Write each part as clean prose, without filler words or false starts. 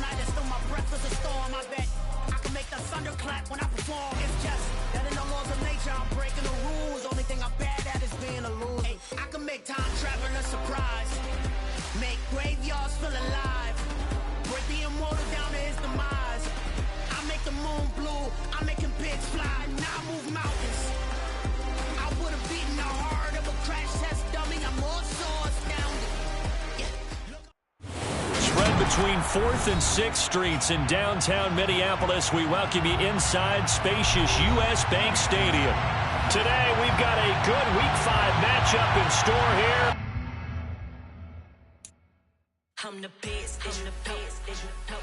night and still my breath is a storm. I bet I can make the thunder clap when I perform. It's just that in the laws of nature, I'm breaking the rules. Only thing I'm bad at is being a loser. Hey, I can make time travel a surprise. Make graveyards feel alive. Break the immortal down to his demise. I make the moon blue. I'm making pigs fly. Now I move mountains. I would have beaten the heart of a crash test dummy. I'm more so astounded. Spread between 4th and 6th Streets in downtown Minneapolis. We welcome you inside spacious U.S. Bank Stadium. Today we've got a good Week 5 matchup in store here. I'm the best, I'm the best, I'm the best.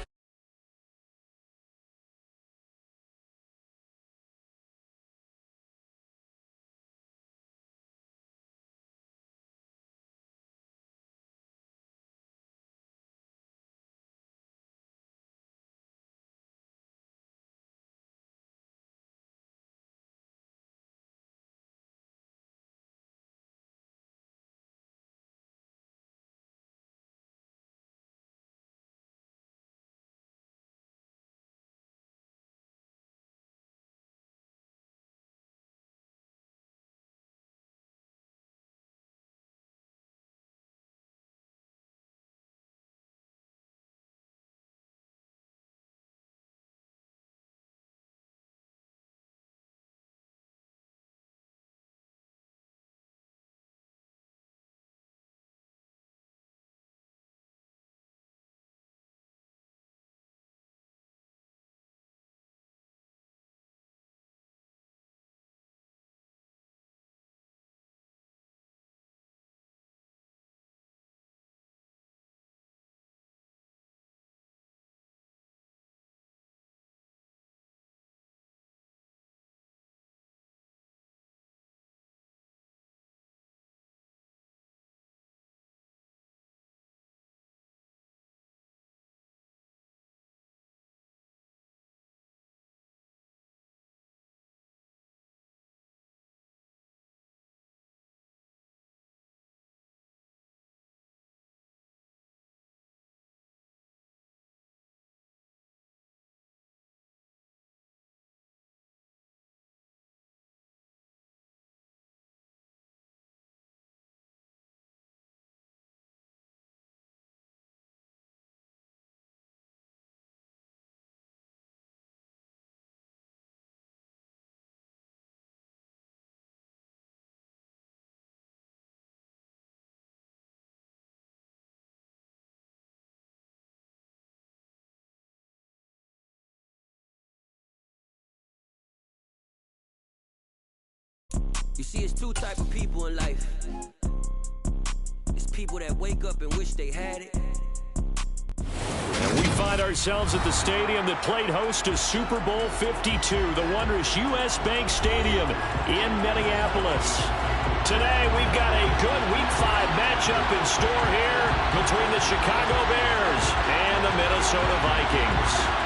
You see, it's two type of people in life. It's people that wake up and wish they had it. And we find ourselves at the stadium that played host to Super Bowl 52, the wondrous U.S. Bank Stadium in Minneapolis. Today, we've got a good Week 5 matchup in store here between the Chicago Bears and the Minnesota Vikings.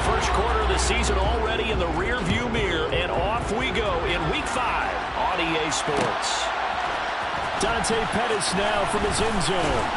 First quarter of the season already in the rear-view mirror, and off we go in Week 5 on EA Sports. Dante Pettis now from his end zone.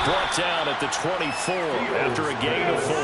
Brought down at the 24 after a gain of 4.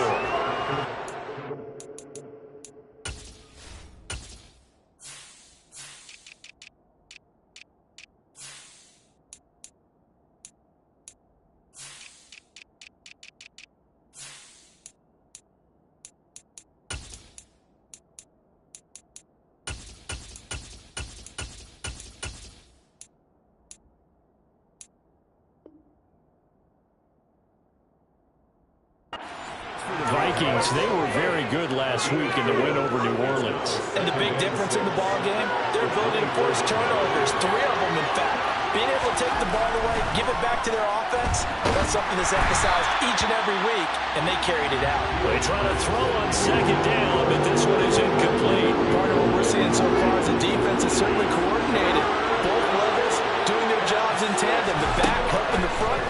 Vikings, they were very good last week in the win over New Orleans. And the big difference in the ball game, their ability to force turnovers, 3 of them in fact. Being able to take the ball away, give it back to their offense, that's something that's emphasized each and every week, and they carried it out. They try to throw on second down, but this one is incomplete. Part of what we're seeing so far is the defense is certainly coordinated. Both levels doing their jobs in tandem. The back helping the front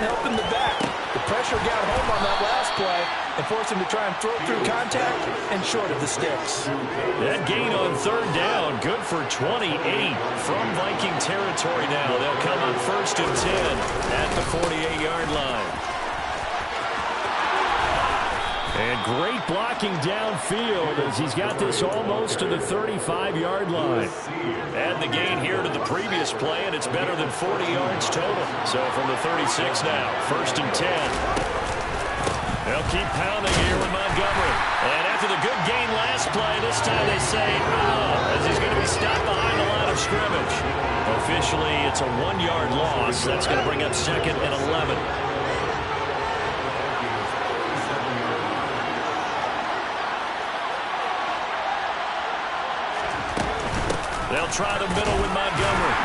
helping the back. The pressure got home on that last play and forced him to try and throw through contact and short of the sticks. That gain on third down, good for 28 from Viking territory now. They'll come on 1st and 10 at the 48-yard line. And great blocking downfield as he's got this almost to the 35-yard line. Add the gain here to the previous play, and it's better than 40 yards total. So from the 36 now, 1st and 10. They'll keep pounding here with Montgomery. And after the good gain last play, this time they say, as he's going to be stopped behind the line of scrimmage. Officially, it's a 1-yard loss. That's going to bring up 2nd and 11. They'll try the middle with Montgomery.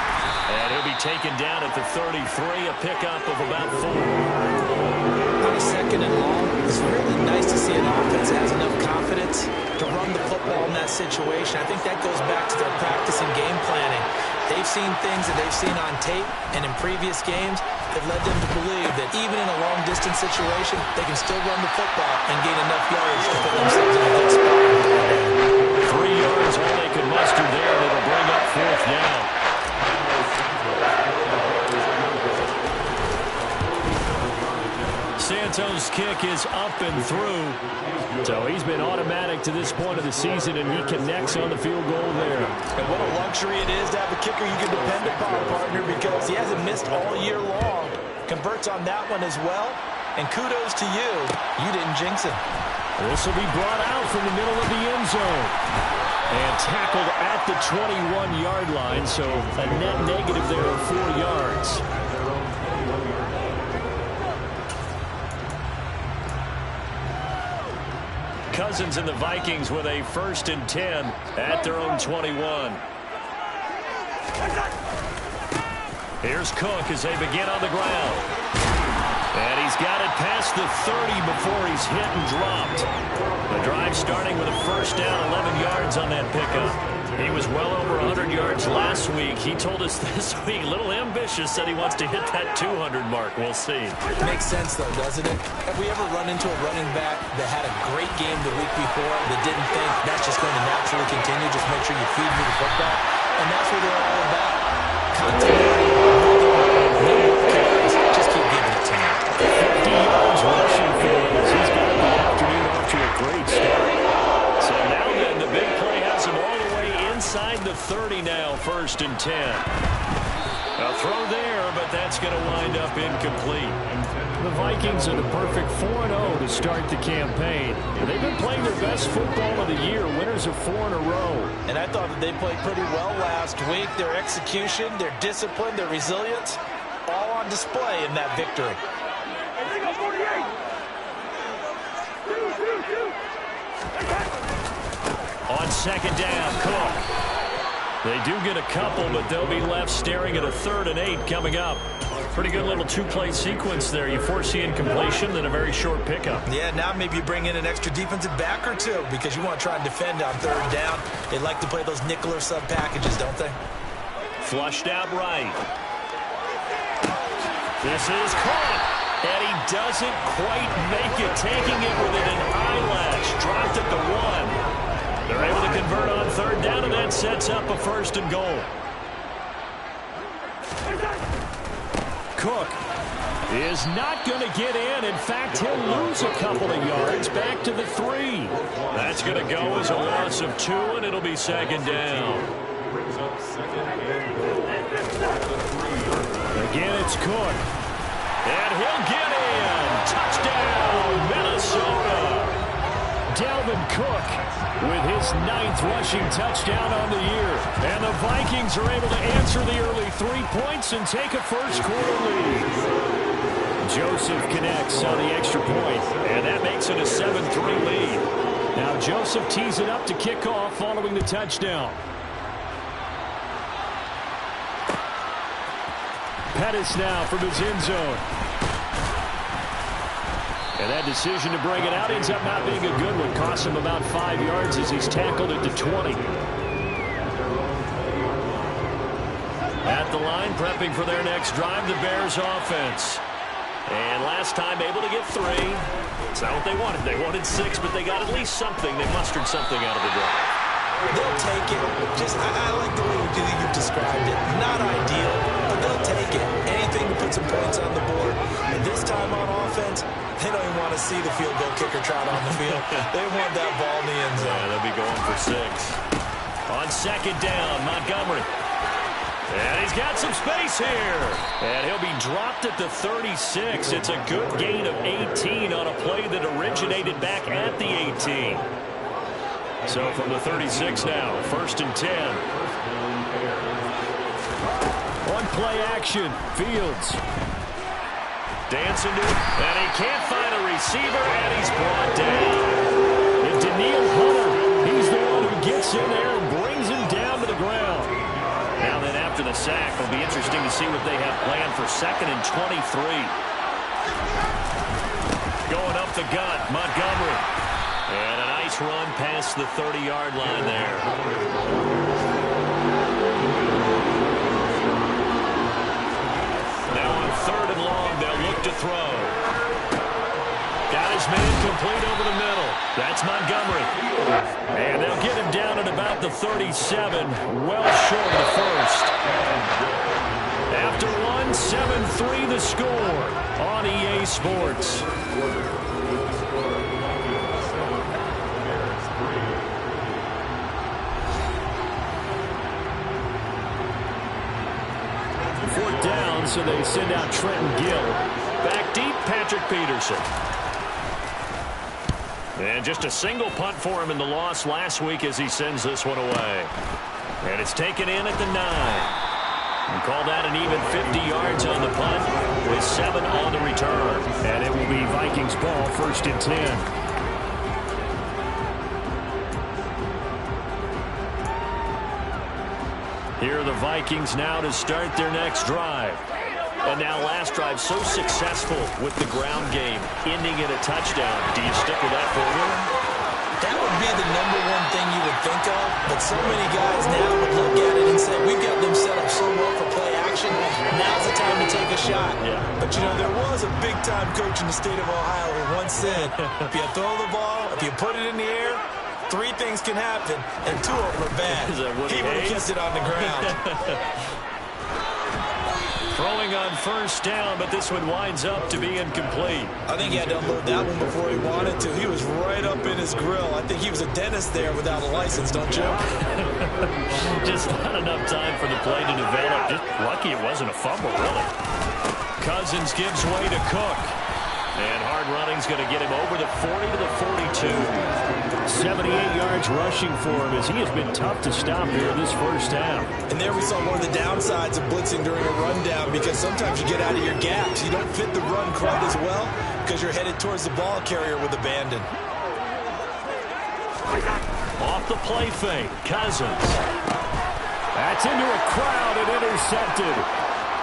And he'll be taken down at the 33, a pickup of about 4. On a 2nd and long, it's really nice to see an offense that has enough confidence to run the football in that situation. I think that goes back to their practice and game planning. They've seen things that they've seen on tape and in previous games that led them to believe that even in a long-distance situation, they can still run the football and gain enough yards to put themselves in a good spot. 3 yards, all they could muster there. That'll bring up 4th down. Santos' kick is up and through. So he's been automatic to this point of the season, and he connects on the field goal there. And what a luxury it is to have a kicker you can depend upon, partner, because he hasn't missed all year long. Converts on that one as well. And kudos to you. You didn't jinx him. This will be brought out from the middle of the end zone. And tackled at the 21-yard line, so a net negative there of 4 yards. Cousins and the Vikings with a 1st and 10 at their own 21. Here's Cook as they begin on the ground. And he's got it past the 30 before he's hit and dropped. The drive starting with a 1st down, 11 yards on that pickup. He was well over 100 yards last week. He told us this week, a little ambitious, said he wants to hit that 200 mark. We'll see. Makes sense, though, doesn't it? Have we ever run into a running back that had a great game the week before that didn't think that's just going to naturally continue? Just make sure you feed me the football. And that's what they're all about. Continuity, just keep giving it to me. 50 yards rushing for him as he's got the afternoon off to a great start. So now then, the big play has him all the way inside the 30 now, 1st and 10. A throw there, but that's going to wind up incomplete. The Vikings are the perfect 4-0 to start the campaign. They've been playing their best football of the year, winners of 4 in a row. And I thought that they played pretty well last week. Their execution, their discipline, their resilience, all on display in that victory. On 2nd down, Cook. They do get a couple, but they'll be left staring at a 3rd and 8 coming up. Pretty good little 2-play sequence there. You foresee incompletion, then a very short pickup. Yeah, now maybe you bring in an extra defensive back or 2 because you want to try and defend on 3rd down. They like to play those nickel or sub packages, don't they? Flushed out right. This is caught. And he doesn't quite make it, taking it within an eyelash. Dropped at the 1. They're able to convert on 3rd down, and that sets up a 1st and goal. Cook is not going to get in. In fact, he'll lose a couple of yards back to the 3. That's going to go as a loss of 2, and it'll be 2nd down. Again, it's Cook. And he'll get in. Touchdown, Minnesota. Dalvin Cook with his 9th rushing touchdown on the year. And the Vikings are able to answer the early 3 points and take a first quarter lead. Joseph connects on the extra point, and that makes it a 7-3 lead. Now Joseph tees it up to kick off following the touchdown. Pettis now from his end zone. And that decision to bring it out ends up not being a good one. Costs him about 5 yards as he's tackled at the 20. At the line, prepping for their next drive, the Bears offense. And last time able to get 3. It's not what they wanted. They wanted 6, but they got at least something. They mustered something out of the drive. They'll take it. I like the way you've described it. Not ideal, but they'll take it. Anything to put some points on the board. And this time on offense, they don't even want to see the field goal kicker trot on the field. They want that ball in the end zone. Yeah, they'll be going for 6. On second down, Montgomery. And he's got some space here. And he'll be dropped at the 36. It's a good gain of 18 on a play that originated back at the 18. So from the 36 now, 1st and 10. One play action, Fields. Dancing to it, and he can't find a receiver, and he's brought down. And Daniil Hunter, he's the one who gets in there and brings him down to the ground. Now then, after the sack, it'll be interesting to see what they have planned for 2nd and 23. Going up the gut, Montgomery. And a nice run past the 30-yard line there. Now on 3rd and long, they'll look to throw. Got his man complete over the middle. That's Montgomery. And they'll get him down at about the 37, well short of the first. After one, 7-3 the score on EA Sports. Fourth down, so they send out Trenton Gill. Back deep, Patrick Peterson. And just a single punt for him in the loss last week as he sends this one away. And it's taken in at the 9. And call that an even 50 yards on the punt with 7 on the return. And it will be Vikings ball, 1st and 10. Here are the Vikings now to start their next drive. And now last drive so successful with the ground game, ending in a touchdown. Do you stick with that formula? That would be the #1 thing you would think of, but so many guys now would look at it and say, we've got them set up so well for play action, now's the time to take a shot. Yeah. But, you know, there was a big-time coach in the state of Ohio who once said, if you throw the ball, if you put it in the air, 3 things can happen, and 2 of them are bad. He would have kept it on the ground. Throwing on 1st down, but this one winds up to be incomplete. I think he had to unload that one before he wanted to. He was right up in his grill. I think he was a dentist there without a license, don't you? Just not enough time for the play to develop. Just lucky it wasn't a fumble, really. Cousins gives way to Cook. And hard running's going to get him over the 40 to the 42. 78 yards rushing for him as he has been tough to stop here in this first half. And there we saw one of the downsides of blitzing during a rundown, because sometimes you get out of your gaps. You don't fit the run quite as well because you're headed towards the ball carrier with abandon. Off the play fake, Cousins. That's into a crowd and intercepted.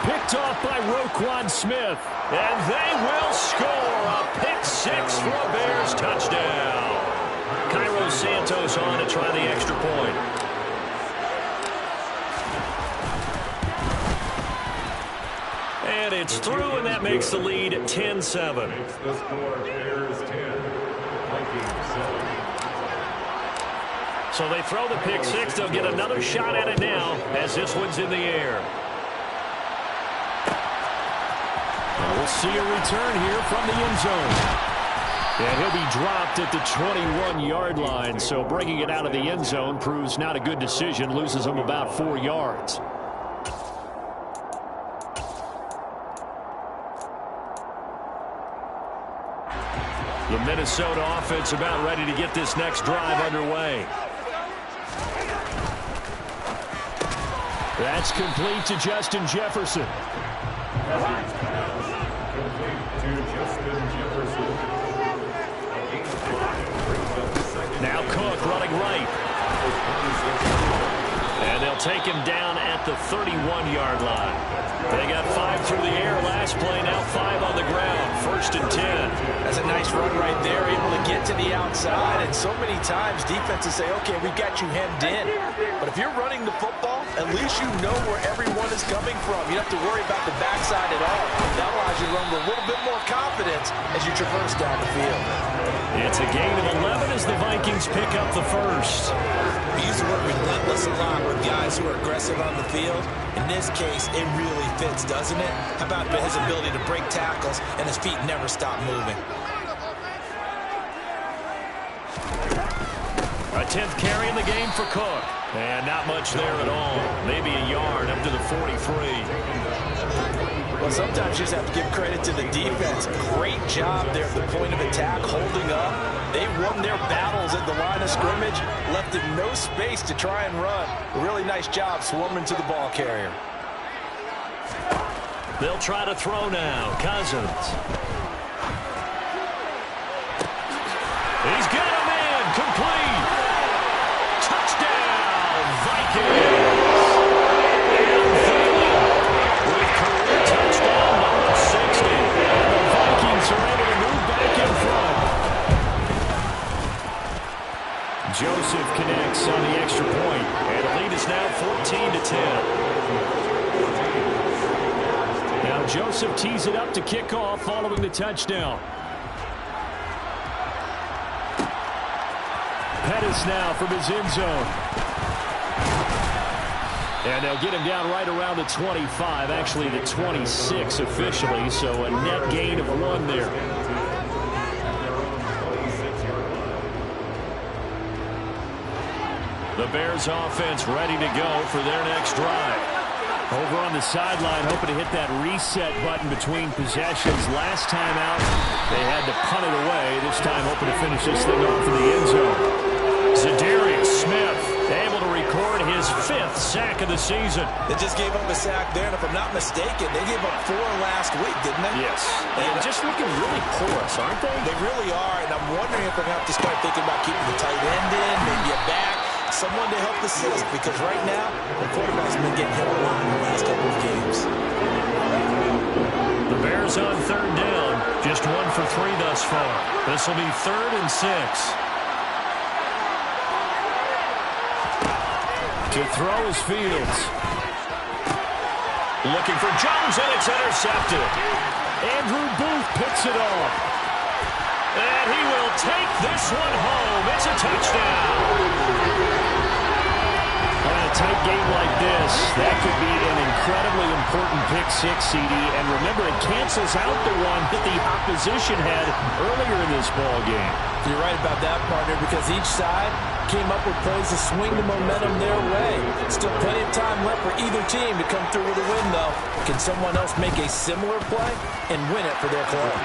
Picked off by Roquan Smith. And they will score a pick 6 for a Bears touchdown. Cairo Santos on to try the extra point. And it's through, and that makes the lead 10-7. The score, Bears 10, Vikings 7. So they throw the pick 6. They'll get another shot at it now as this one's in the air. And we'll see a return here from the end zone. And he'll be dropped at the 21-yard line. So bringing it out of the end zone proves not a good decision. Loses him about 4 yards. The Minnesota offense about ready to get this next drive underway. That's complete to Justin Jefferson. Now Cook running right. And they'll take him down at the 31-yard line. They got 5 through the air last play, now 5 on the ground. 1st and 10. That's a nice run right there, able to get to the outside. And so many times defenses say, okay, we got you hemmed in. But if you're running the football, at least you know where everyone is coming from. You don't have to worry about the backside at all. That allows you to run with a little bit more confidence as you traverse down the field. It's a gain of 11 as the Vikings pick up the first. We use the word relentless a lot with guys who are aggressive on the field. In this case, it really fits, doesn't it? How about his ability to break tackles and his feet never stop moving? A 10th carry in the game for Cook. And not much there at all. Maybe a yard up to the 43. Well, sometimes you just have to give credit to the defense. Great job there at the point of attack, holding up. They won their battles at the line of scrimmage, left him no space to try and run. A really nice job swarming to the ball carrier. They'll try to throw now. Cousins. He's got a man. Complete. Touchdown, Vikings. With career touchdown number 60. The Vikings are able to move back in front. Joseph connects on the extra point, and the lead is now 14-10. Now Joseph tees it up to kick off following the touchdown. Pettis now from his end zone. And they'll get him down right around the 25, actually the 26 officially, so a net gain of 1 there. The Bears offense ready to go for their next drive. Over on the sideline, hoping to hit that reset button between possessions. Last time out, they had to punt it away. This time, hoping to finish this thing off in the end zone. Zadarius Smith able to record his 5th sack of the season. They just gave up a sack there, and if I'm not mistaken, they gave up 4 last week, didn't they? Yes. And just looking really porous, aren't they? They really are, and I'm wondering if they're going to have to start thinking about keeping the tight end in, maybe a back, someone to help assist, because right now, the quarterback's been getting hit a lot in the last couple of games. The Bears on 3rd down, just 1 for 3 thus far. This will be 3rd and 6. To throw is Fields. Looking for Jones, and it's intercepted. Andrew Booth picks it off. And he will take this one home. It's a touchdown. In a tight game like this, that could be an incredibly important pick 6, CD. And remember, it cancels out the one that the opposition had earlier in this ball game. You're right about that, partner, because each side came up with plays to swing the momentum their way. Still plenty of time left for either team to come through with a win, though. Can someone else make a similar play and win it for their club?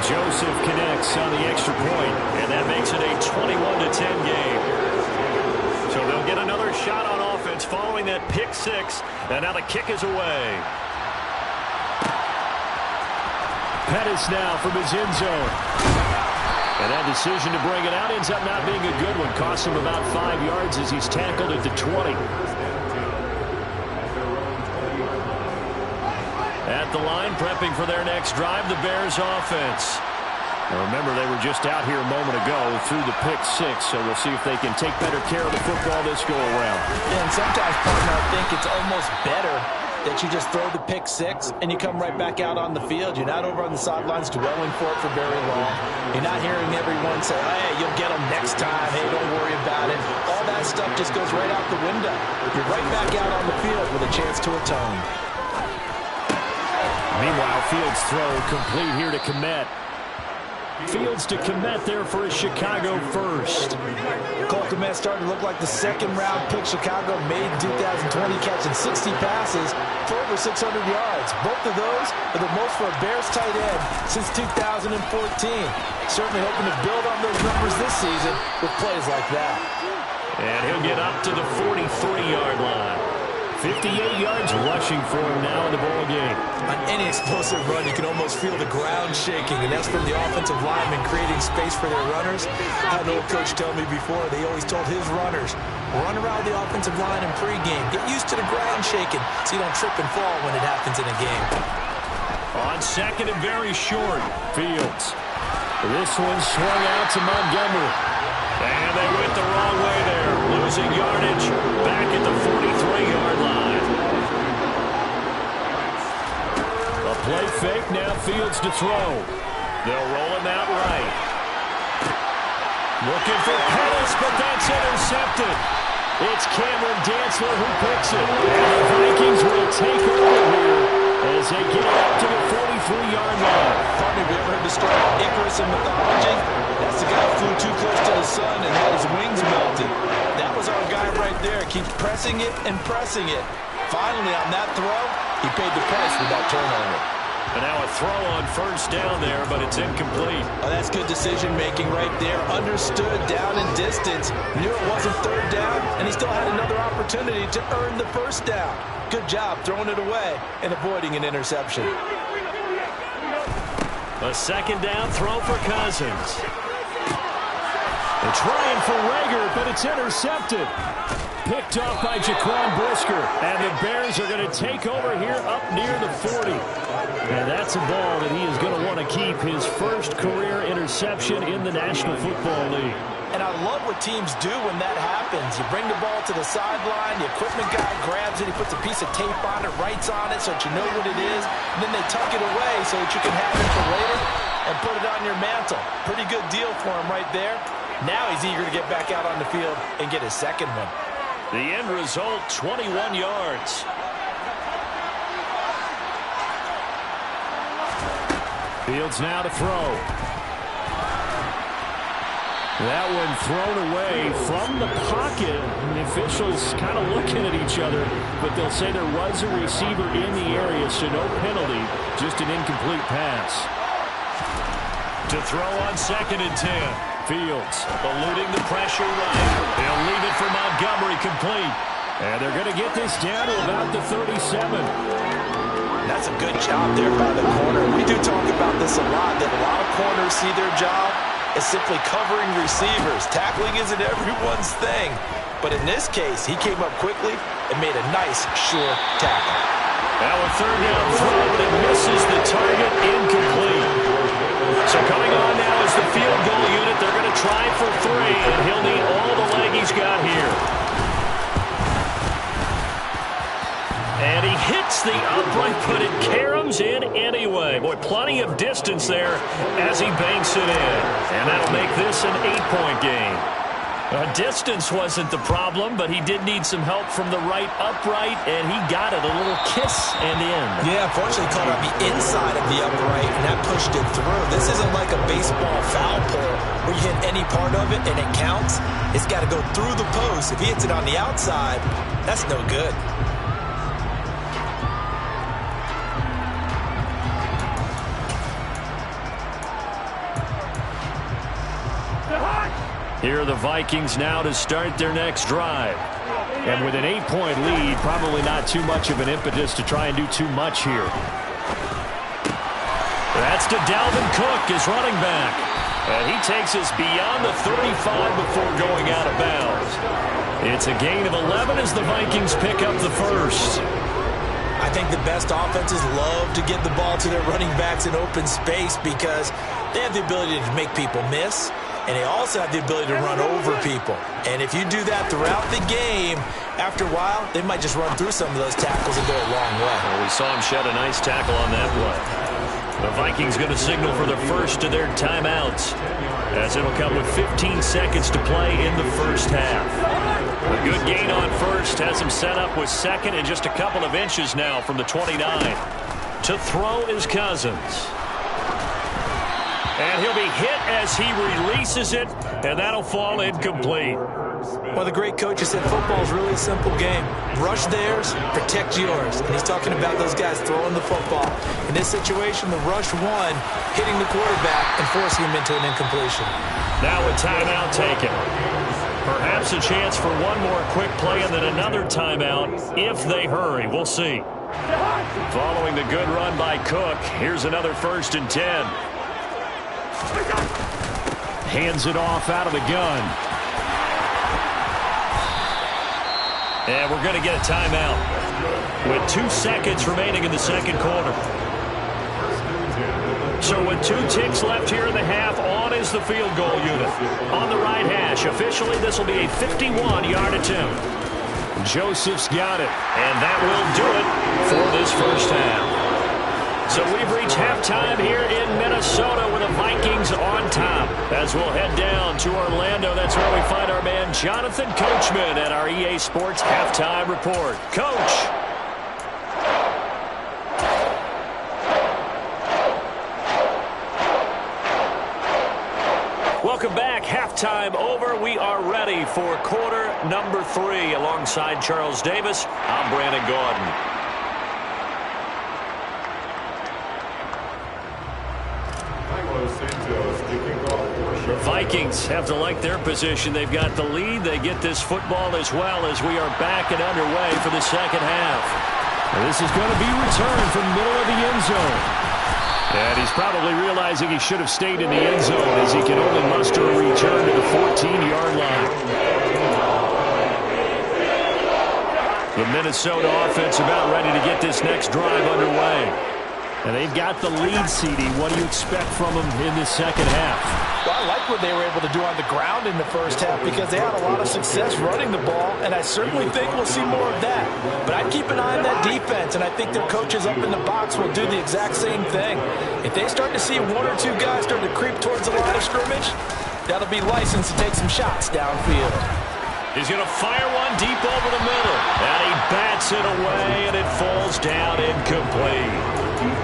Joseph connects on the extra point, and that makes it a 21-10 game. So they'll get another shot on offense following that pick 6, and now the kick is away. Pettis now from his end zone. And that decision to bring it out ends up not being a good one. Cost him about 5 yards as he's tackled at the 20. At the line, prepping for their next drive, the Bears offense. Now remember, they were just out here a moment ago through the pick 6, so we'll see if they can take better care of the football this go-around. Yeah, and sometimes, partner, I think it's almost better that you just throw the pick 6 and you come right back out on the field. You're not over on the sidelines dwelling for it for very long. You're not hearing everyone say, hey, you'll get them next time. Hey, don't worry about it. All that stuff just goes right out the window. You're right back out on the field with a chance to atone. Meanwhile, Fields' throw complete here to Kmet. Fields to Kmet there for a Chicago first. Cole Kmet started to look like the 2nd-round pick Chicago made in 2020, catching 60 passes for over 600 yards. Both of those are the most for a Bears tight end since 2014. Certainly hoping to build on those numbers this season with plays like that. And he'll get up to the 43-yard line. 58 yards rushing for him now in the ball game. On any explosive run, you can almost feel the ground shaking, and that's from the offensive linemen creating space for their runners. I had an old coach tell me before, they always told his runners, run around the offensive line in pregame. Get used to the ground shaking so you don't trip and fall when it happens in a game. On second and very short, Fields. This one swung out to Montgomery. And they went the wrong way there. Losing yardage back at the 43-yard line. A play fake, now Fields to throw. They'll roll him out right. Looking for Pettis, but that's intercepted. It's Cameron Dantzler who picks it. And the Vikings will take over here as they get up to the 43-yard line. Pardon me, have you ever heard the story of Icarus in mythology? That's the guy who flew too close to the sun and had his wings melted. That was our guy right there. Keeps pressing it and pressing it. Finally, on that throw, he paid the price with that turnover. And now a throw on first down there, but it's incomplete. Oh, that's good decision-making right there. Understood down and distance. Knew it wasn't third down, and he still had another opportunity to earn the first down. Good job throwing it away and avoiding an interception. A second down throw for Cousins. They're trying for Rager, but it's intercepted. Picked off by Jaquan Brisker. And the Bears are going to take over here up near the 40. And that's a ball that he is going to want to keep, his first career interception in the National Football League. And I love what teams do when that happens. You bring the ball to the sideline, the equipment guy grabs it, he puts a piece of tape on it, writes on it so that you know what it is, and then they tuck it away so that you can have it for later and put it on your mantle. Pretty good deal for him right there. Now he's eager to get back out on the field and get his second one. The end result, 21 yards. Fields now to throw. That one thrown away from the pocket. The officials kind of looking at each other, but they'll say there was a receiver in the area, so no penalty, just an incomplete pass. To throw on second and 10. Fields eluding the pressure right. They'll leave it for Montgomery complete. And they're going to get this down to about the 37. That's a good job there by the corner. We do talk about this a lot, that a lot of corners see their job as simply covering receivers. Tackling isn't everyone's thing. But in this case, he came up quickly and made a nice, sure tackle. Now a third down throw, but it misses the target, incomplete. So coming on now is the field goal unit. They're going to try for 3, and he'll need all the leg he's got here. And he hits the upright, but it caroms in anyway. Boy, plenty of distance there as he banks it in. And that'll make this an 8-point game. Distance wasn't the problem, but he did need some help from the right upright, and he got it. A little kiss and in. Yeah, unfortunately caught on the inside of the upright, and that pushed it through. This isn't like a baseball foul pole where you hit any part of it and it counts. It's got to go through the post. If he hits it on the outside, that's no good. Here are the Vikings now to start their next drive. And with an 8-point lead, probably not too much of an impetus to try and do too much here. That's to Dalvin Cook, his running back. And he takes us beyond the 35 before going out of bounds. It's a gain of 11 as the Vikings pick up the first. I think the best offenses love to get the ball to their running backs in open space because they have the ability to make people miss. And they also have the ability to run over people. And if you do that throughout the game, after a while, they might just run through some of those tackles and go a long way. Well, we saw him shed a nice tackle on that play. The Vikings going to signal for the first of their timeouts, as it'll come with 15 seconds to play in the first half. A good gain on first has him set up with second and just a couple of inches now from the 29. To throw is Cousins. And he'll be hit as he releases it, and that'll fall incomplete. Well, the great coach has said football is really a simple game. Rush theirs, protect yours. And he's talking about those guys throwing the football. In this situation, the rush one, hitting the quarterback and forcing him into an incompletion. Now a timeout taken. Perhaps a chance for one more quick play and then another timeout if they hurry. We'll see. Following the good run by Cook, here's another 1st and 10. Hands it off out of the gun. And we're going to get a timeout with 2 seconds remaining in the second quarter. So with 2 ticks left here in the half, on is the field goal unit. On the right hash, officially this will be a 51-yard attempt. Joseph's got it, and that will do it for this first half. So we've reached halftime here in Minnesota with the Vikings on top. As we'll head down to Orlando, that's where we find our man Jonathan Coachman at our EA Sports Halftime Report. Coach. Welcome back. Halftime over. We are ready for quarter number 3. Alongside Charles Davis, I'm Brandon Gaudin. The Vikings have to like their position. They've got the lead. They get this football as well as we are back and underway for the second half. And this is going to be returned from the middle of the end zone. And he's probably realizing he should have stayed in the end zone as he can only muster a return to the 14-yard line. The Minnesota offense about ready to get this next drive underway. And they've got the lead, CD. What do you expect from them in this second half? Well, I like what they were able to do on the ground in the first half because they had a lot of success running the ball, and I certainly think we'll see more of that. But I'd keep an eye on that defense, and I think their coaches up in the box will do the exact same thing. If they start to see 1 or 2 guys start to creep towards the line of scrimmage, that'll be license to take some shots downfield. He's going to fire one deep over the middle, and he bats it away, and it falls down incomplete.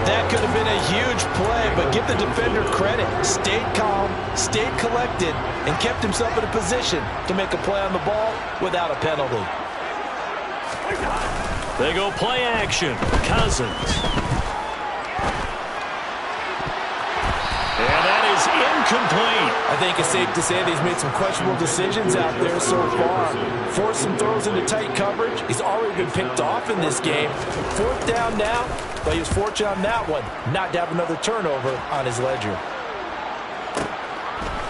That could have been a huge play, but give the defender credit. Stayed calm, stayed collected, and kept himself in a position to make a play on the ball without a penalty. They go play action. Cousins. And that is incomplete. I think it's safe to say that he's made some questionable decisions out there so far. Forced some throws into tight coverage. He's already been picked off in this game. 4th down now, but he was fortunate on that one not to have another turnover on his ledger.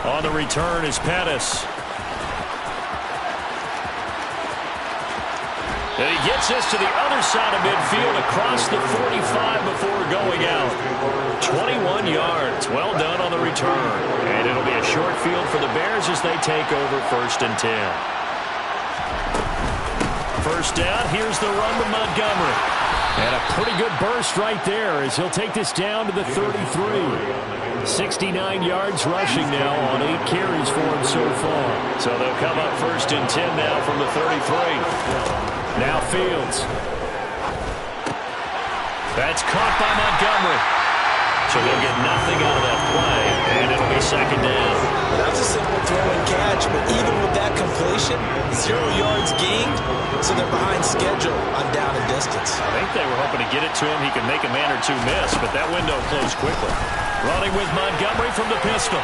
On the return is Pettis. And he gets this to the other side of midfield across the 45 before going out. 21 yards. Well done on the return. And it'll be a short field for the Bears as they take over 1st and 10. First down, here's the run to Montgomery. And a pretty good burst right there as he'll take this down to the 33. 69 yards rushing now on 8 carries for him so far. So they'll come up 1st and 10 now from the 33. Now Fields. That's caught by Montgomery. So they'll get nothing out of that play, and it'll be 2nd down. That's a simple throw and catch, but even with that completion, 0 yards gained, so they're behind schedule on down and distance. I think they were hoping to get it to him. He could make a man or 2 miss, but that window closed quickly. Running with Montgomery from the pistol.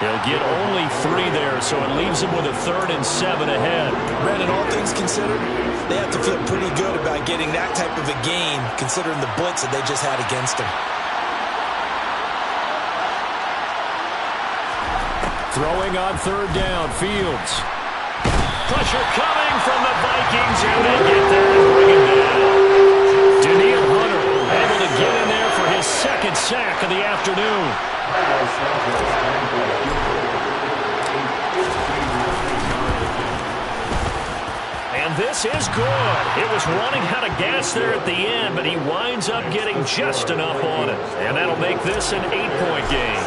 He'll get only 3 there, so it leaves him with a 3rd and 7 ahead. Brandon, all things considered, they have to feel pretty good about getting that type of a gain, considering the blitz that they just had against them. Throwing on 3rd down, Fields. Pressure coming from the Vikings, and they get there and bring him down. Daniil Hunter able to get in there for his 2nd sack of the afternoon. And this is good. It was running out of gas there at the end, but he winds up getting just enough on it. And that'll make this an 8-point game.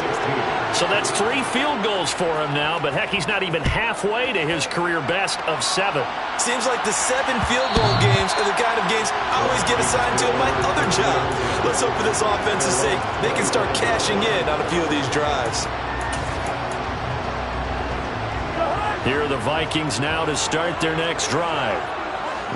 So that's 3 field goals for him now, but heck, he's not even halfway to his career best of 7. Seems like the 7 field goal games are the kind of games I always get assigned to in my other job. Let's hope for this offense's sake they can start cashing in on a few of these drives. Here are the Vikings now to start their next drive.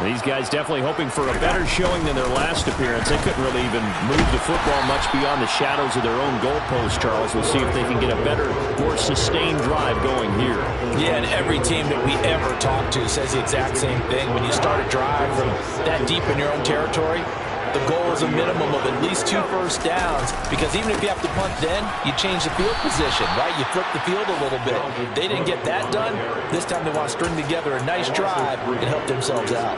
These guys definitely hoping for a better showing than their last appearance. They couldn't really even move the football much beyond the shadows of their own goalpost, Charles. We'll see if they can get a better, more sustained drive going here. Yeah, and every team that we ever talk to says the exact same thing. When you start a drive from that deep in your own territory, the goal is a minimum of at least 2 first downs, because even if you have to punt then, you change the field position, right? You flip the field a little bit. They didn't get that done. This time they want to string together a nice drive and help themselves out.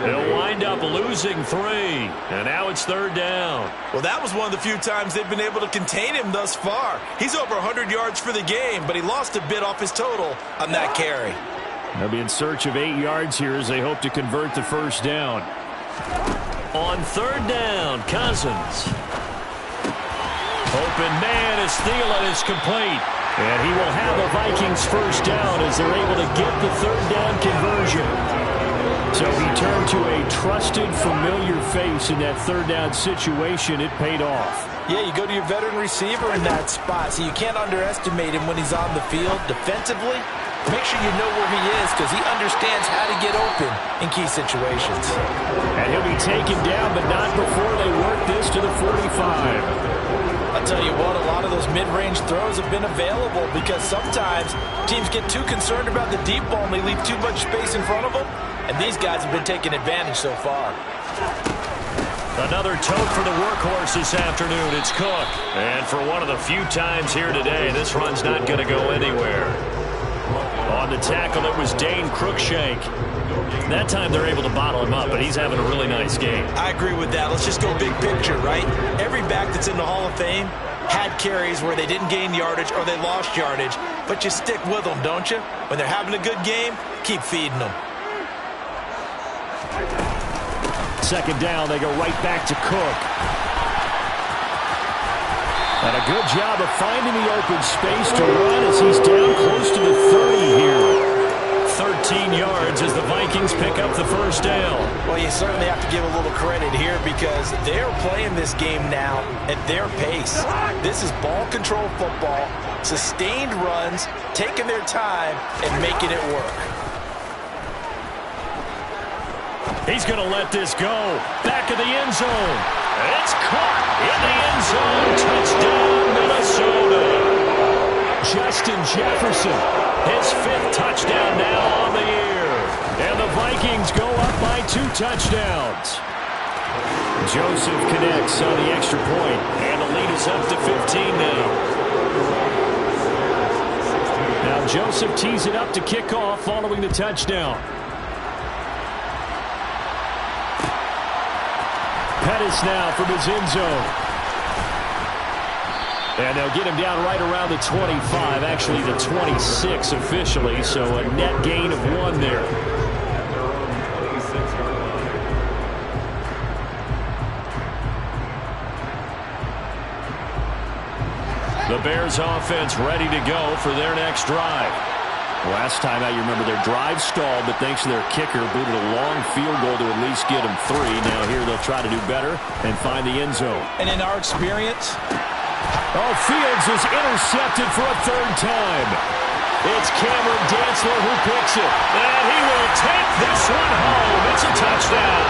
They'll wind up losing 3, and now it's 3rd down. Well, that was one of the few times they've been able to contain him thus far. He's over 100 yards for the game, but he lost a bit off his total on that carry. They'll be in search of 8 yards here as they hope to convert the first down. On 3rd down, Cousins. Open man as Thielen is complete. And he will have the Vikings first down as they're able to get the 3rd down conversion. So he turned to a trusted, familiar face in that 3rd down situation. It paid off. Yeah, you go to your veteran receiver in that spot, so you can't underestimate him when he's on the field defensively. Make sure you know where he is, because he understands how to get open in key situations. And he'll be taken down, but not before they work this to the 45. I'll tell you what, a lot of those mid-range throws have been available, because sometimes teams get too concerned about the deep ball and they leave too much space in front of them, and these guys have been taking advantage so far. Another tote for the workhorse this afternoon. It's Cook. And for one of the few times here today, this run's not going to go anywhere. On the tackle, it was Dane Cruikshank. That time they're able to bottle him up, but he's having a really nice game. I agree with that. Let's just go big picture, right? Every back that's in the Hall of Fame had carries where they didn't gain yardage or they lost yardage, but you stick with them, don't you? When they're having a good game, keep feeding them. 2nd down, they go right back to Cook. And a good job of finding the open space to run as he's down close to the 30 here. 13 yards as the Vikings pick up the first down. Well, you certainly have to give a little credit here, because they're playing this game now at their pace. This is ball control football, sustained runs, taking their time, and making it work. He's going to let this go. Back of the end zone. It's caught in the end zone. Touchdown, Minnesota. Justin Jefferson, his 5th touchdown now on the year. And the Vikings go up by 2 touchdowns. Joseph connects on the extra point, and the lead is up to 15 now. Now Joseph tees it up to kick off following the touchdown. Pettis now from his end zone. And they'll get him down right around the 25, actually the 26 officially, so a net gain of 1 there. The Bears offense ready to go for their next drive. Last time out, you remember their drive stalled, but thanks to their kicker, booted a long field goal to at least get them 3. Now here they'll try to do better and find the end zone. And in our experience, Fields is intercepted for a 3rd time. It's Cameron Dantzler who picks it. And he will take this one home. It's a touchdown.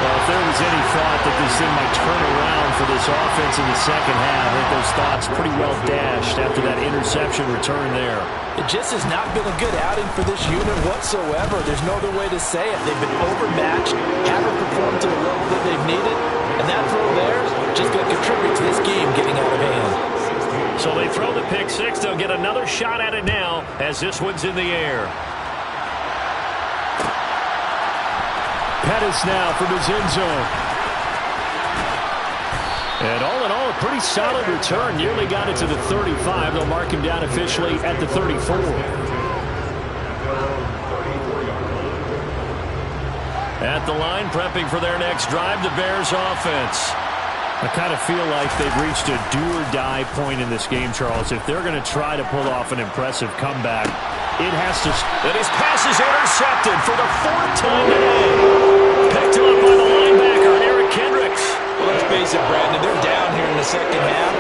Well, if there was any thought that this thing might turn around for this offense in the second half, I think those thoughts pretty well dashed after that interception return there. it just has not been a good outing for this unit whatsoever. There's no other way to say it. They've been overmatched, haven't performed to the level that they've needed, and that throw there is just going to contribute to this game getting out of hand. So they throw the pick six. They'll get another shot at it now as this one's in the air. Pettis now from his end zone. And all in all, a pretty solid return. Nearly got it to the 35. They'll mark him down officially at the 34. At the line, prepping for their next drive, the Bears offense. I kind of feel like they've reached a do-or-die point in this game, Charles. If they're going to try to pull off an impressive comeback, it has to... And his pass is intercepted for the fourth time today. Picked up by the linebacker, Eric Kendricks. Well, let's face it, Brandon, they're down here in the second half.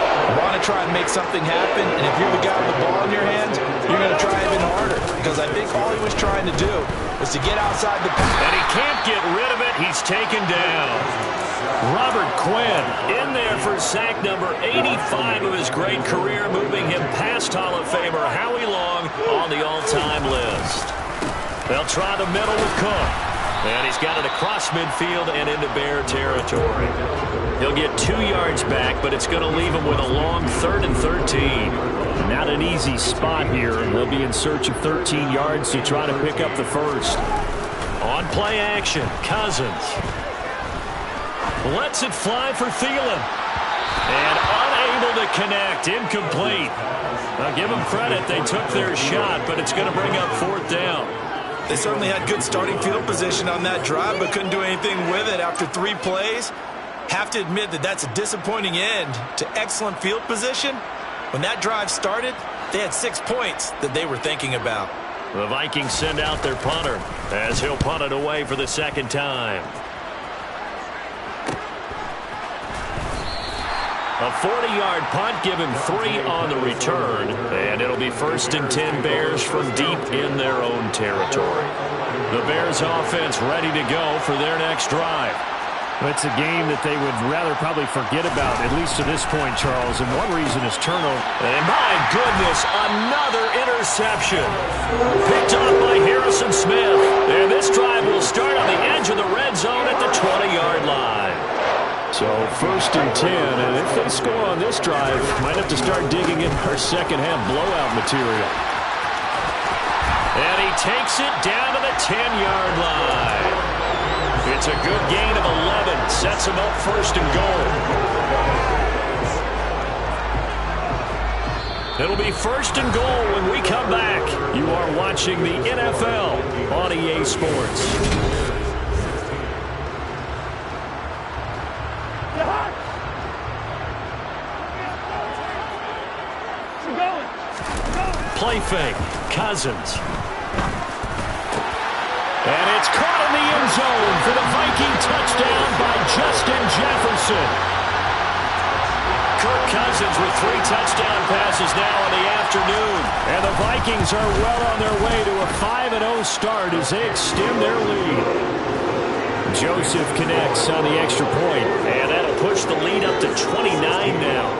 Want to try and make something happen, and if you're the guy with the ball in your hands, you're going to try even harder, because I think all he was trying to do was to get outside the pass. And he can't get rid of it. He's taken down. Robert Quinn in there for sack number 85 of his great career, moving him past Hall of Famer Howie Long on the all-time list. They'll try the middle with Cook. And he's got it across midfield and into Bear territory. He'll get 2 yards back, but it's going to leave him with a long 3rd and 13. Not an easy spot here. They'll be in search of 13 yards to try to pick up the first. On play action, Cousins lets it fly for Thielen. And unable to connect, incomplete. I'll give them credit. They took their shot, but it's going to bring up 4th down. They certainly had good starting field position on that drive, but couldn't do anything with it after 3 plays. Have to admit that that's a disappointing end to excellent field position. When that drive started, they had 6 points that they were thinking about. The Vikings send out their punter as he'll punt it away for the 2nd time. A 40-yard punt, give him 3 on the return, and it'll be 1st and 10 Bears from deep in their own territory. The Bears offense ready to go for their next drive. It's a game that they would rather probably forget about, at least to this point, Charles, and one reason is turnover. And my goodness, another interception. Picked off by Harrison Smith. And this drive will start on the edge of the red zone at the 20-yard line. So 1st and 10, and if they score on this drive, might have to start digging in our second-half blowout material. And he takes it down to the 10-yard line. It's a good gain of 11. Sets him up 1st and goal. It'll be 1st and goal when we come back. You are watching the NFL on EA Sports. Play fake. Cousins. And it's caught in the end zone for the Viking touchdown by Justin Jefferson. Kirk Cousins with 3 touchdown passes now in the afternoon. And the Vikings are well on their way to a 5-0 start as they extend their lead. Joseph connects on the extra point. And that'll push the lead up to 29 now.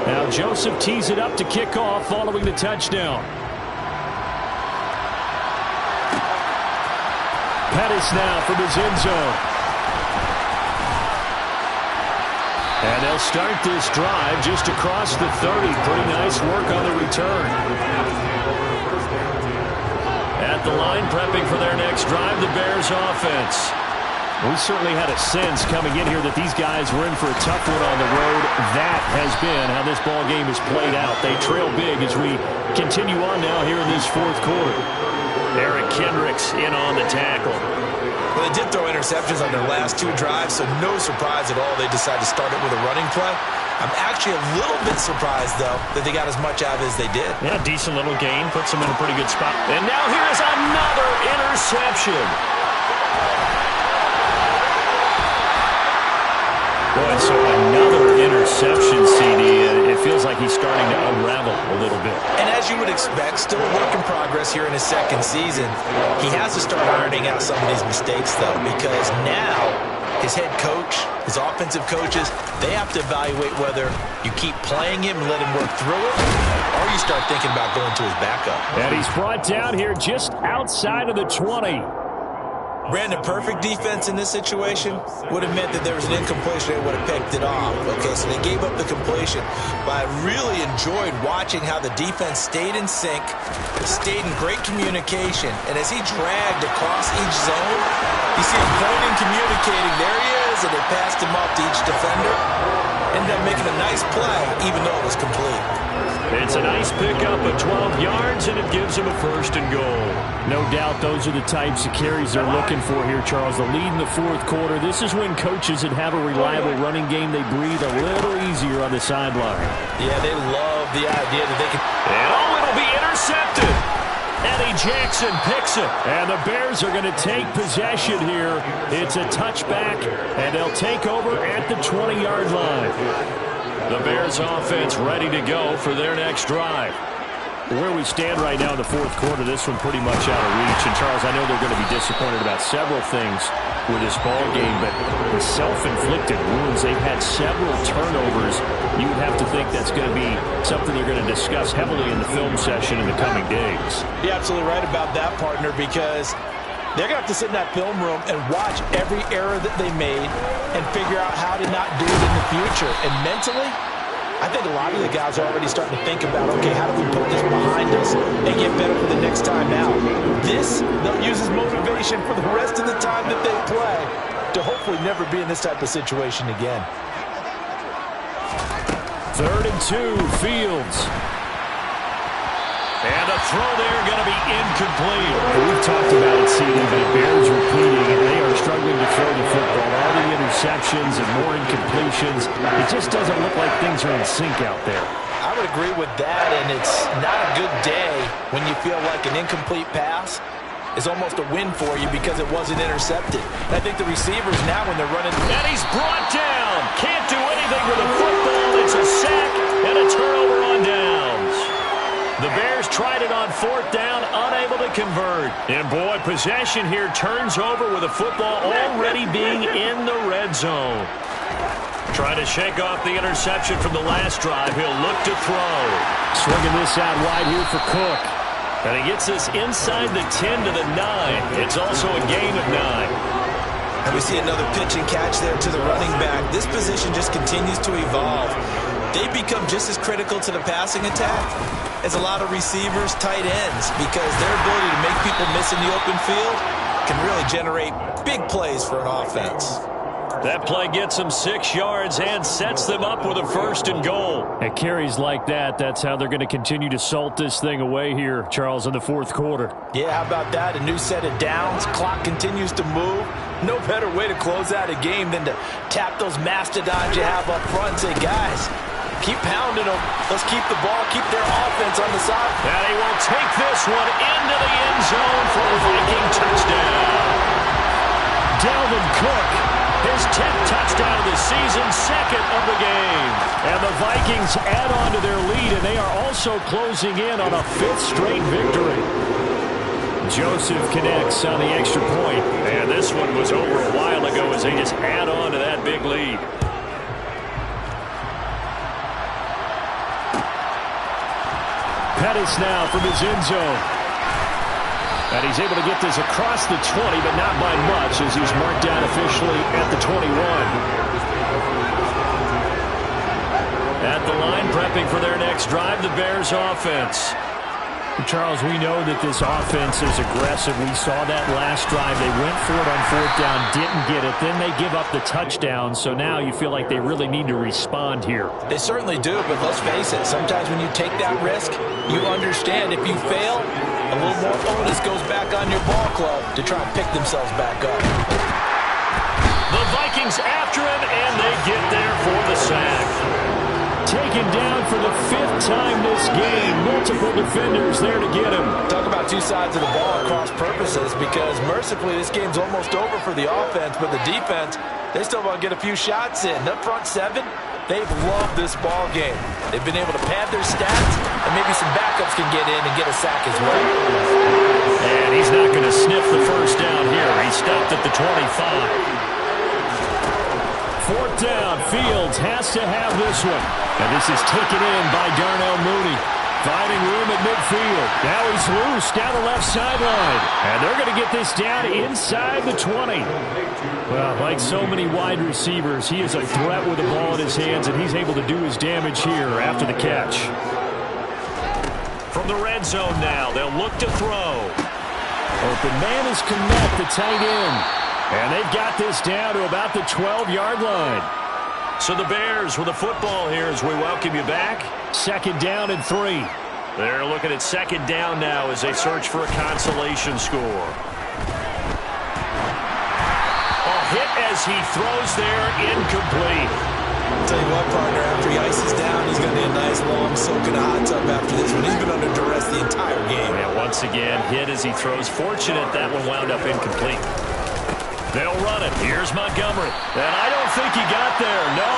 Now Joseph tees it up to kick off following the touchdown. Pettis now from his end zone. And they'll start this drive just across the 30. Pretty nice work on the return. At the line, prepping for their next drive, the Bears offense. We certainly had a sense coming in here that these guys were in for a tough one on the road. That has been how this ball game has played out. They trail big as we continue on now here in this 4th quarter. Eric Kendricks in on the tackle. Well, they did throw interceptions on their last 2 drives, so no surprise at all they decided to start it with a running play. I'm actually a little bit surprised, though, that they got as much out of it as they did. Yeah, decent little gain. Puts them in a pretty good spot. And now here's another interception. Boy, so another interception, CD. It feels like he's starting to unravel a little bit. And as you would expect, still a work in progress here in his 2nd season. He has to start ironing out some of these mistakes, though, because now his head coach, his offensive coaches, they have to evaluate whether you keep playing him and let him work through it, or you start thinking about going to his backup. And he's brought down here just outside of the 20. Brandon, perfect defense in this situation would have meant that there was an incompletion. They would have picked it off. Okay, so they gave up the completion. But I really enjoyed watching how the defense stayed in sync, stayed in great communication. And as he dragged across each zone, you see him pointing, communicating. There he is, and they passed him up to each defender. Ended up making a nice play, even though it was complete. It's a nice pickup of 12 yards, and it gives them a 1st and goal. No doubt those are the types of carries they're looking for here, Charles. The lead in the 4th quarter. This is when coaches that have a reliable running game, they breathe a little easier on the sideline. Yeah, they love the idea that they can... And it'll be intercepted. Eddie Jackson picks it. And the Bears are going to take possession here. It's a touchback, and they'll take over at the 20-yard line. The Bears offense ready to go for their next drive. Where we stand right now in the fourth quarter, this one pretty much out of reach. And, Charles, I know they're going to be disappointed about several things with this ball game, but the self-inflicted wounds, they've had several turnovers. You would have to think that's going to be something they're going to discuss heavily in the film session in the coming days. You're absolutely right about that, partner, because they're going to have to sit in that film room and watch every error that they made and figure out how to not do it in the future. And mentally, I think a lot of the guys are already starting to think about, okay, how do we put this behind us and get better for the next time out? This, they'll use as motivation for the rest of the time that they play to hopefully never be in this type of situation again. 3rd and 2, Fields. And a throw there going to be incomplete. We've talked about it, CD, but the Bears repeating, and they are struggling to throw the football. All the interceptions and more incompletions. It just doesn't look like things are in sync out there. I would agree with that, and it's not a good day when you feel like an incomplete pass is almost a win for you because it wasn't intercepted. And I think the receivers now, when they're running... And he's brought down. Can't do anything with the football. It's a sack and a turnover on downs. The Bears tried it on 4th down, unable to convert. And, boy, possession here turns over with the football already being in the red zone. Trying to shake off the interception from the last drive. He'll look to throw. Swinging this out wide here for Cook. And he gets this inside the 10 to the 9. It's also a gain of 9. And we see another pitch and catch there to the running back. This position just continues to evolve. They become just as critical to the passing attack as a lot of receivers, tight ends, because their ability to make people miss in the open field can really generate big plays for an offense. That play gets them 6 yards and sets them up with a 1st and goal. At carries like that, that's how they're going to continue to salt this thing away here, Charles, in the fourth quarter. Yeah, how about that? A new set of downs. Clock continues to move. No better way to close out a game than to tap those mastodons you have up front and say, guys, keep pounding them. Let's keep the ball, keep their offense on the side. And he will take this one into the end zone for a Viking touchdown. Dalvin Cook. His 10th touchdown of the season, 2nd of the game. And the Vikings add on to their lead, and they are also closing in on a 5th straight victory. Joseph connects on the extra point. And this one was over a while ago as they just add on to that big lead. Pettis now from his end zone. And he's able to get this across the 20, but not by much as he's marked down officially at the 21. At the line, prepping for their next drive, the Bears offense. Charles, we know that this offense is aggressive. We saw that last drive. They went for it on 4th down, didn't get it. Then they give up the touchdown. So now you feel like they really need to respond here. They certainly do, but let's face it. Sometimes when you take that risk, you understand if you fail, a little more onus goes back on your ball club to try and pick themselves back up. The Vikings after him, and they get there for the sack. Taken down for the 5th time this game. Multiple defenders there to get him. Talk about two sides of the ball at cross purposes, because mercifully this game's almost over for the offense, but the defense, they still want to get a few shots in. Up front 7, they've loved this ball game. They've been able to pad their stats, and maybe some backups can get in and get a sack as well. And he's not going to sniff the 1st down here. He stopped at the 25. 4th down, Fields has to have this one. And this is taken in by Darnell Mooney. Finding room at midfield. Now he's loose down the left sideline. And they're going to get this down inside the 20. Well, like so many wide receivers, he is a threat with the ball in his hands, and he's able to do his damage here after the catch. From the red zone now, they'll look to throw. Open man is Kmet, the tight end. And they've got this down to about the 12-yard line. So the Bears with the football here as we welcome you back. 2nd down and 3. They're looking at 2nd down now as they search for a consolation score. A hit as he throws there, incomplete. I'll tell you what, partner, after he ices down, he's going to need a nice long soak in a hot tub after this one. He's been under duress the entire game. And once again, hit as he throws. Fortunate that one wound up incomplete. They'll run it. Here's Montgomery. And I don't think he got there. No.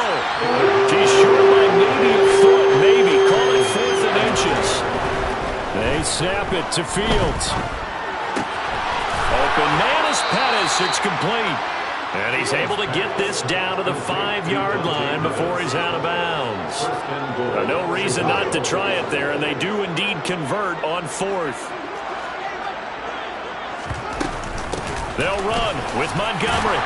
He's short by maybe a foot. Maybe. Call it 4th and inches. They snap it to Fields. Open man is Pettis. It's complete. And he's able to get this down to the 5-yard line before he's out of bounds. No reason not to try it there, and they do indeed convert on 4th. They'll run with Montgomery.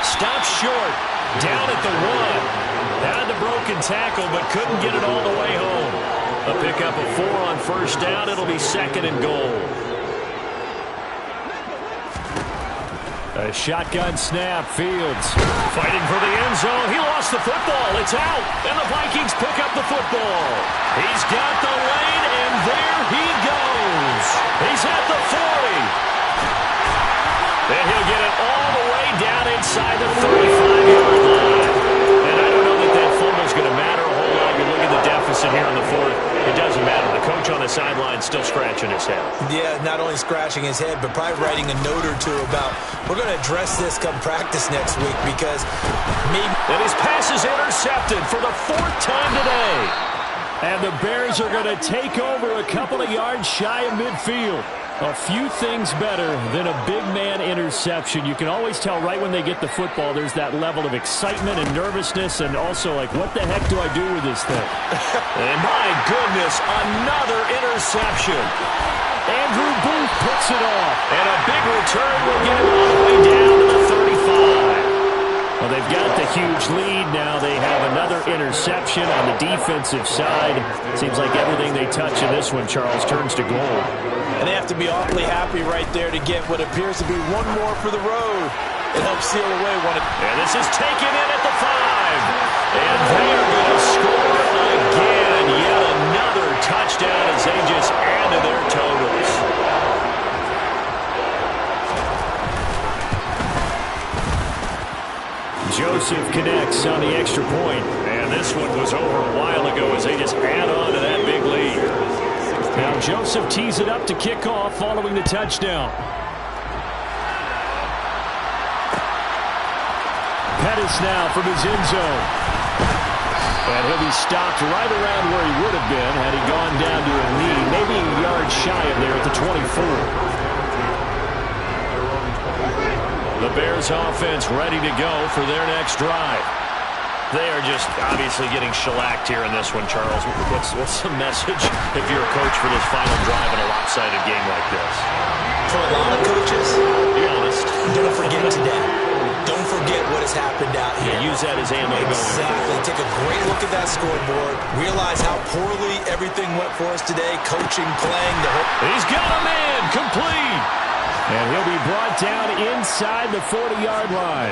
Stops short. Down at the 1. Had the broken tackle, but couldn't get it all the way home. A pickup of 4 on first down. It'll be 2nd and goal. A shotgun snap. Fields fighting for the end zone. He lost the football. It's out. And the Vikings pick up the football. He's got the lane, and there he goes. He's at the 40. And he'll get it all the way down inside the 35-yard line. And I don't know that that fumble's going to matter a whole lot. You look at the deficit here on the 4th. It doesn't matter. The coach on the sideline still scratching his head. Yeah, not only scratching his head, but probably writing a note or two about, we're going to address this come practice next week because maybe... And his pass is intercepted for the 4th time today. And the Bears are going to take over a couple of yards shy of midfield. A few things better than a big man interception. You can always tell right when they get the football, there's that level of excitement and nervousness, and also like, what the heck do I do with this thing? And my goodness, another interception. Andrew Booth puts it off. And a big return will get him all the way down to the 35. Well, they've got the huge lead now. They have another interception on the defensive side. Seems like everything they touch in this one, Charles, turns to gold. And they have to be awfully happy right there to get what appears to be one more for the road. It helps seal away one. And this is taken in at the 5. And they are going to score again. Yet another touchdown as they just add to their totals. Joseph connects on the extra point. And this one was over a while ago as they just add on to that big lead. Now Joseph tees it up to kick off following the touchdown. Pettis now from his end zone. And he'll be stopped right around where he would have been had he gone down to a knee, maybe a yard shy of there at the 24. The Bears offense ready to go for their next drive. They are just obviously getting shellacked here in this one, Charles. What's the message if you're a coach for this final drive in a lopsided game like this? For a lot of coaches, be honest. Don't forget today. Don't forget what has happened out here. Yeah, use that as ammo. Exactly. Take a great look at that scoreboard. Realize how poorly everything went for us today. Coaching, playing, the whole... He's got a man complete. And he'll be brought down inside the 40-yard line.